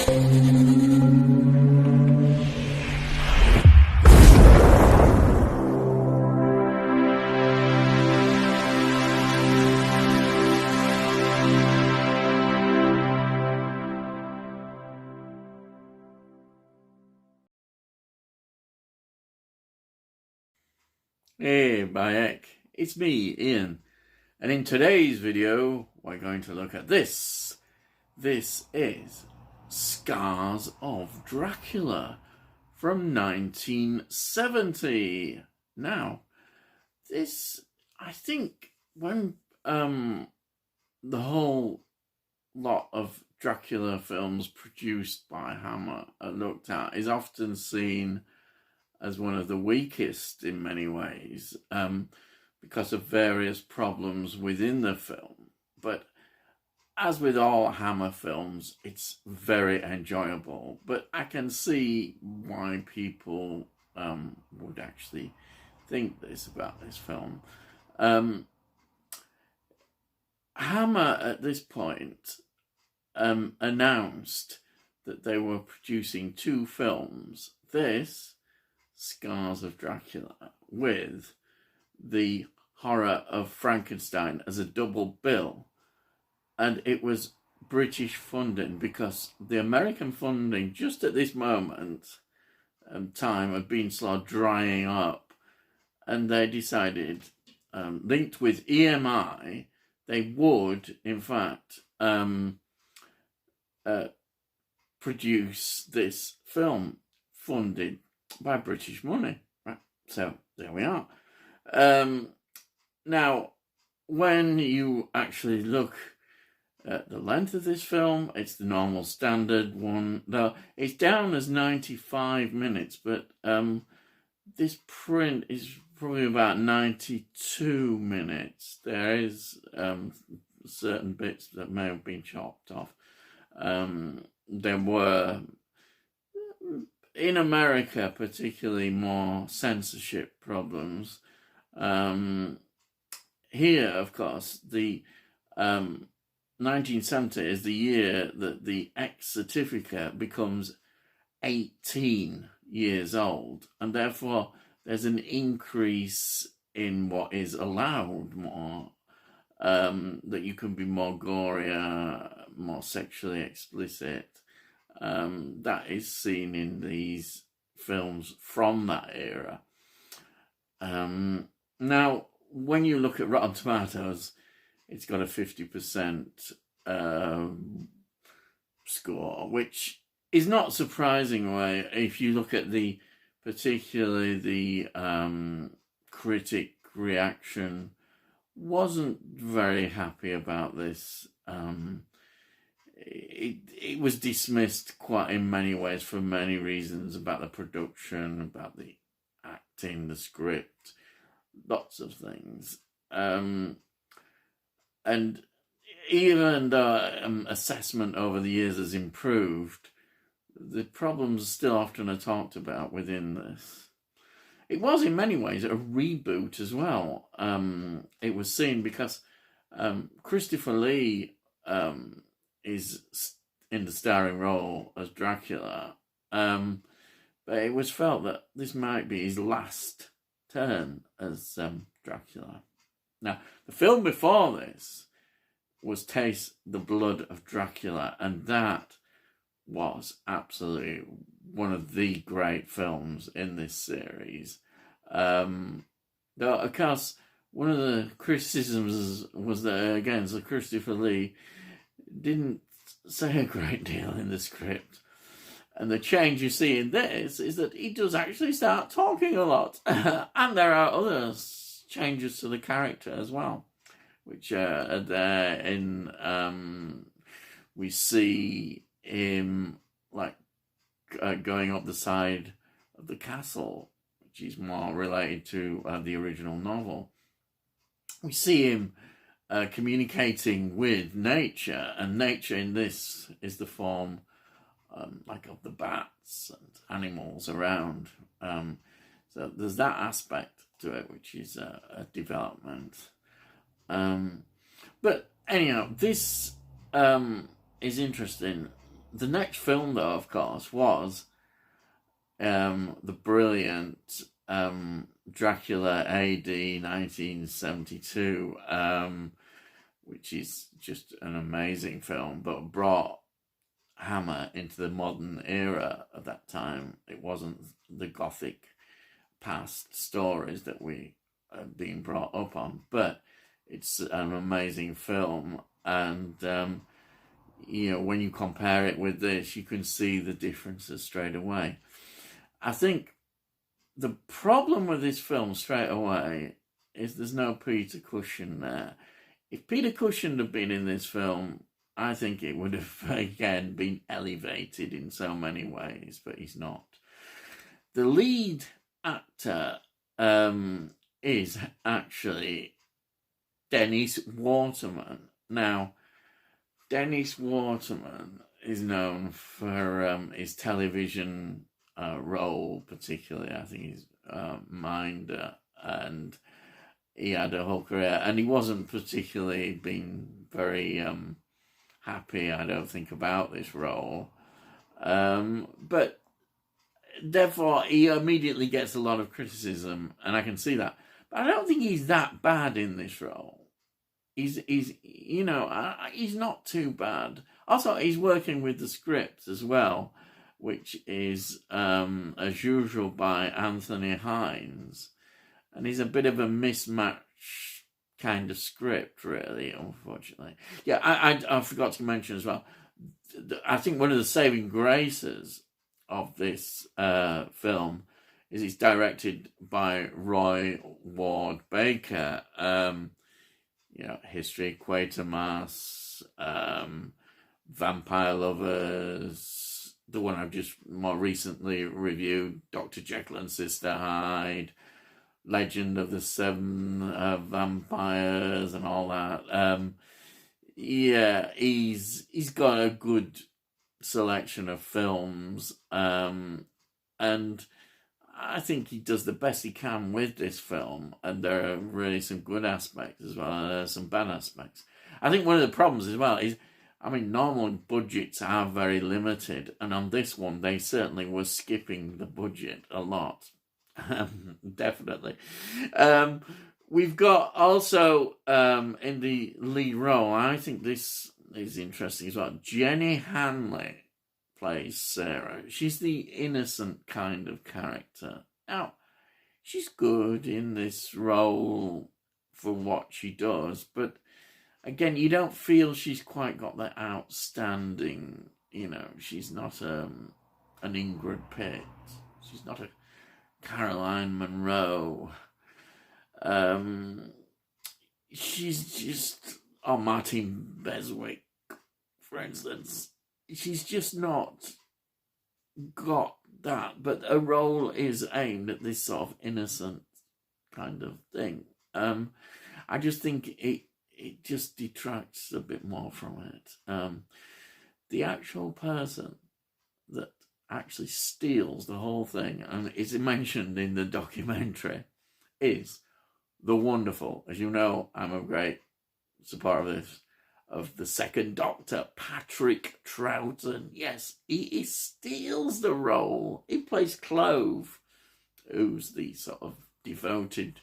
Hey, Bayek, it's me, Ian, and in today's video we're going to look at this. This is Scars of Dracula from 1970. Now, this, I think, when the whole lot of Dracula films produced by Hammer are looked at, is often seen as one of the weakest in many ways, because of various problems within the film. But as with all Hammer films, it's very enjoyable. But I can see why people would actually think this about this film. Hammer at this point announced that they were producing two films. This, Scars of Dracula, with the horror of Frankenstein as a double bill. And it was British funding, because the American funding just at this moment time had been sort of drying up, and they decided, linked with EMI, they would in fact produce this film funded by British money. Right, so there we are. Now, when you actually look at the length of this film, it's the normal standard one. Now, it's down as 95 minutes, but this print is probably about 92 minutes. There is certain bits that may have been chopped off. There were, in America particularly, more censorship problems. Here, of course, the 1970 is the year that the X certificate becomes 18 years old, and therefore there's an increase in what is allowed more, that you can be more gory, more sexually explicit. That is seen in these films from that era. Now, when you look at Rotten Tomatoes, it's got a 50% score, which is not surprising if you look at particularly the critic reaction. Wasn't very happy about this. It was dismissed quite in many ways for many reasons, about the production, about the acting, the script, lots of things. And even though assessment over the years has improved, the problems still often are talked about within this. It was in many ways a reboot as well. It was seen because Christopher Lee is in the starring role as Dracula, but it was felt that this might be his last turn as Dracula. Now, the film before this was Taste the Blood of Dracula, and that was absolutely one of the great films in this series. Though, of course, one of the criticisms was that, again, so Christopher Lee didn't say a great deal in the script. And the change you see in this is that he does actually start talking a lot. And there are other changes to the character as well, which are there in, we see him like going up the side of the castle, which is more related to the original novel. We see him communicating with nature, and nature in this is the form like of the bats and animals around. So there's that aspect to it, which is a development. But anyhow, this is interesting The next film, though, of course, was the brilliant Dracula AD 1972, which is just an amazing film, but brought Hammer into the modern era at that time. It wasn't the Gothic past stories that we had been brought up on, but it's an amazing film, and when you compare it with this, you can see the differences straight away. I think the problem with this film straight away is there's no Peter Cushing there. If Peter Cushing had been in this film, I think it would have, again, been elevated in so many ways, but he's not. The lead actor is actually Dennis Waterman. Now, Dennis Waterman is known for his television role, particularly. I think he's Minder, and he had a whole career, and he wasn't particularly been very happy, I don't think, about this role. But therefore, he immediately gets a lot of criticism, and I can see that. But I don't think he's that bad in this role. He's not too bad. Also, he's working with the script as well, which is, as usual, by Anthony Hines. And he's a bit of a mismatch kind of script, really, unfortunately. Yeah, I forgot to mention as well, I think one of the saving graces of this film is it's directed by Roy Ward Baker. History, Quatermass, Vampire Lovers, the one I've just more recently reviewed, Dr. Jekyll and Sister Hyde, Legend of the Seven Vampires, and all that. He's got a good selection of films, and I think he does the best he can with this film, and there are really some good aspects as well, and there are some bad aspects. I think one of the problems as well is, normal budgets are very limited, and on this one, they certainly were skipping the budget a lot. Definitely. We've got also in the lead role, I think this is interesting as well, Jenny Hanley plays Sarah. She's the innocent kind of character. Now, she's good in this role for what she does, but again, you don't feel she's quite got that outstanding, she's not an Ingrid Pitt. She's not a Caroline Munro. She's just, Martin Beswick, for instance. She's just not got that, but a role is aimed at this sort of innocent kind of thing. I just think it just detracts a bit more from it. The actual person that actually steals the whole thing, and is mentioned in the documentary, is the wonderful, as you know, I'm a great supporter of this, of the second Doctor, Patrick Troughton. Yes, he steals the role. He plays Clove, who's the sort of devoted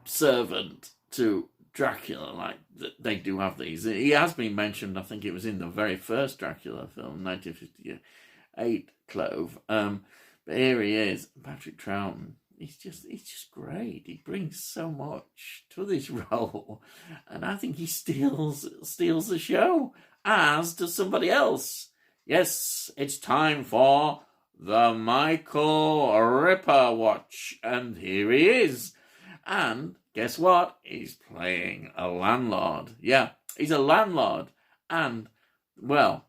servant to Dracula. Like, they do have these. He has been mentioned, I think it was in the very first Dracula film, 1958, Clove. But here he is, Patrick Troughton. He's just great. He brings so much to this role, and I think he steals the show, as does somebody else. Yes, it's time for the Michael Ripper Watch, and here he is. And guess what? He's playing a landlord. Yeah, he's a landlord, and well,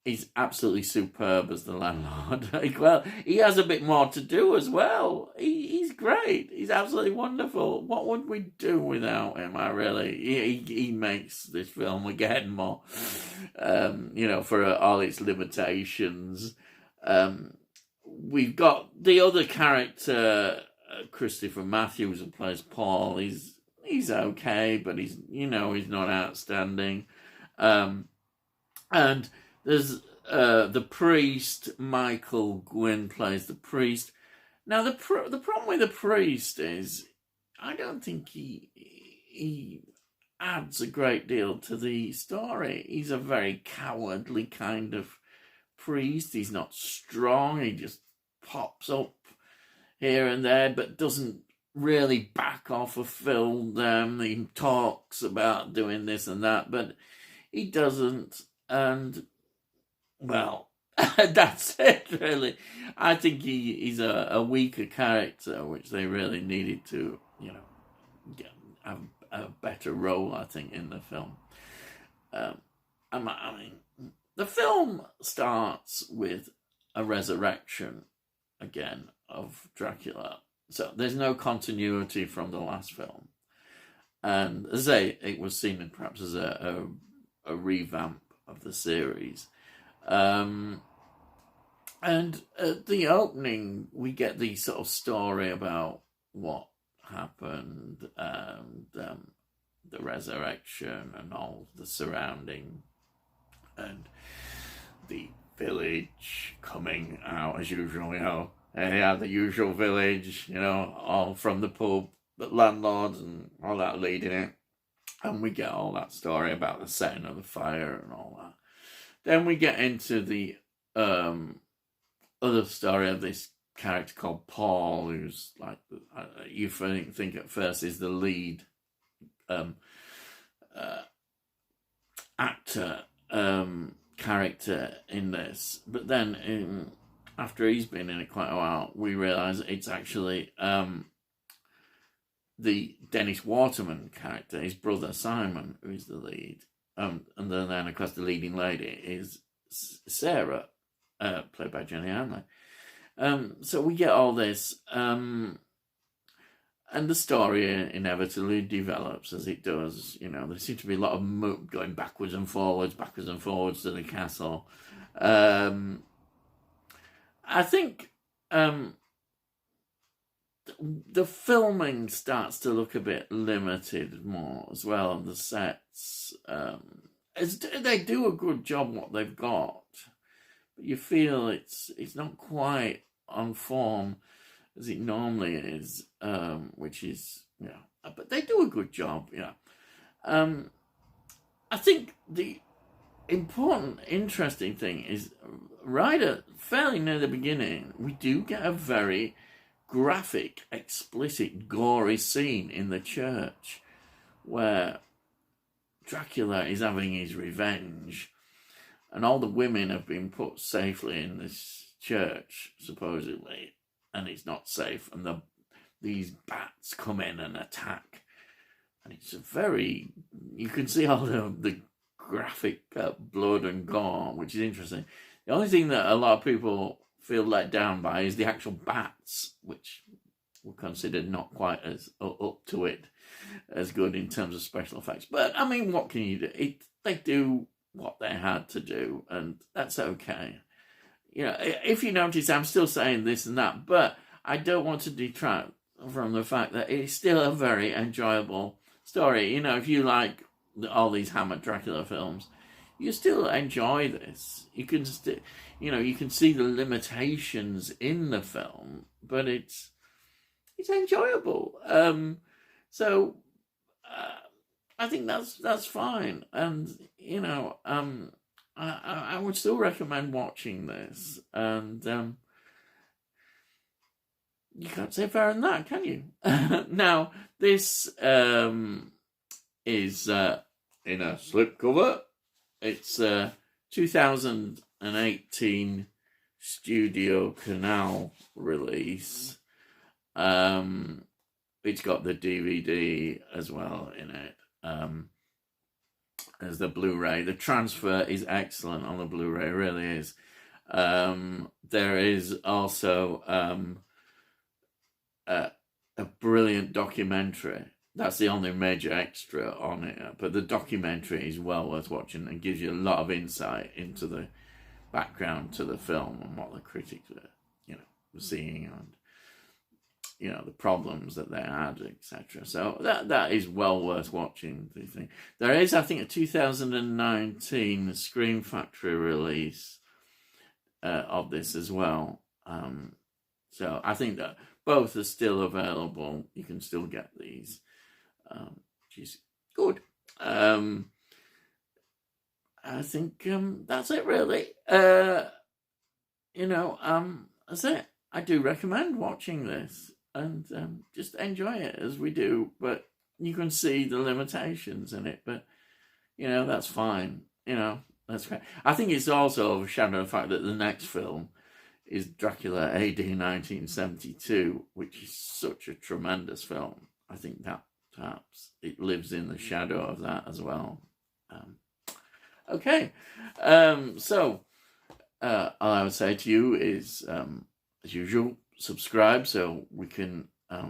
he's absolutely superb as the landlord. Well, he has a bit more to do as well. He's great. He's absolutely wonderful. What would we do without him? He makes this film again more, for all its limitations. We've got the other character, Christopher Matthews, who plays Paul. He's okay, but he's not outstanding. And there's the priest. Michael Gwynn plays the priest. Now the problem with the priest is I don't think he adds a great deal to the story. He's a very cowardly kind of priest. He's not strong. He just pops up here and there, but doesn't really back off or film them. He talks about doing this and that, but he doesn't. And well, that's it, really. I think he's a weaker character, which they really needed to, have a better role, I think, in the film. I mean, the film starts with a resurrection, again, of Dracula. So there's no continuity from the last film. And as I say, it was seen perhaps as a revamp of the series. And at the opening, we get the sort of story about what happened and the resurrection and all the surrounding and the village coming out as usual, the usual village, all from the pub, the landlords and all that leading it. And we get all that story about the setting of the fire and all that. Then we get into the other story of this character called Paul, who's like, you think at first is the lead actor character in this. But then after he's been in it quite a while, we realise it's actually the Dennis Waterman character, his brother Simon, who is the lead. And then, of course, the leading lady is Sarah, played by Jenny Hanley. So we get all this, and the story inevitably develops as it does. There seems to be a lot of going backwards and forwards to the castle. I think the filming starts to look a bit limited more as well on the sets. They do a good job what they've got, but you feel it's not quite on form as it normally is, which is, but they do a good job, I think the important, interesting thing is fairly near the beginning, we do get a very graphic, explicit, gory scene in the church where Dracula is having his revenge and all the women have been put safely in this church, supposedly, and it's not safe, and these bats come in and attack, and it's you can see all the graphic blood and gore, which is interesting. The only thing that a lot of people feel let down by is the actual bats, which were considered not quite as up to it as good in terms of special effects. But I mean, what can you do? They do what they had to do, and that's okay. If you notice, I'm still saying this and that, but I don't want to detract from the fact that it's still a very enjoyable story. If you like all these Hammer Dracula films, you still enjoy this. You can you can see the limitations in the film, but it's enjoyable. So I think that's fine, and I would still recommend watching this, and you can't say fairer than that, can you? Now this is in a slipcover. It's 2018 Studio Canal release. It's got the DVD as well in it. As the Blu-ray. The transfer is excellent on the Blu-ray, it really is. There is also a brilliant documentary. That's the only major extra on it, but the documentary is well worth watching and gives you a lot of insight into the background to the film and what the critics were, seeing, and the problems that they had, etc. So that is well worth watching. The thing there is, I think, a 2019 Scream Factory release of this as well. So I think that both are still available. You can still get these, which is good. I think that's it, really. That's it. I do recommend watching this and just enjoy it as we do. But you can see the limitations in it. But, that's fine. That's great. I think it's also overshadowed the fact that the next film is Dracula AD 1972, which is such a tremendous film. I think that perhaps it lives in the shadow of that as well. Okay. So all I would say to you is, as usual, subscribe so we can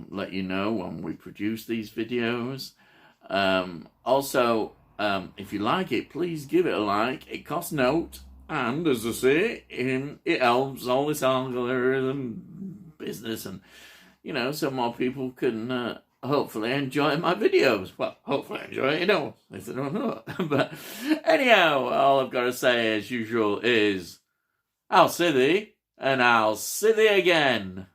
let you know when we produce these videos. Also, if you like it, please give it a like. It costs note. And, as I say, it helps all this algorithm business and, so more people can hopefully enjoy my videos. Well, hopefully enjoy it, if they don't know it. But anyhow, all I've got to say, as usual, is I'll see thee, and I'll see thee again.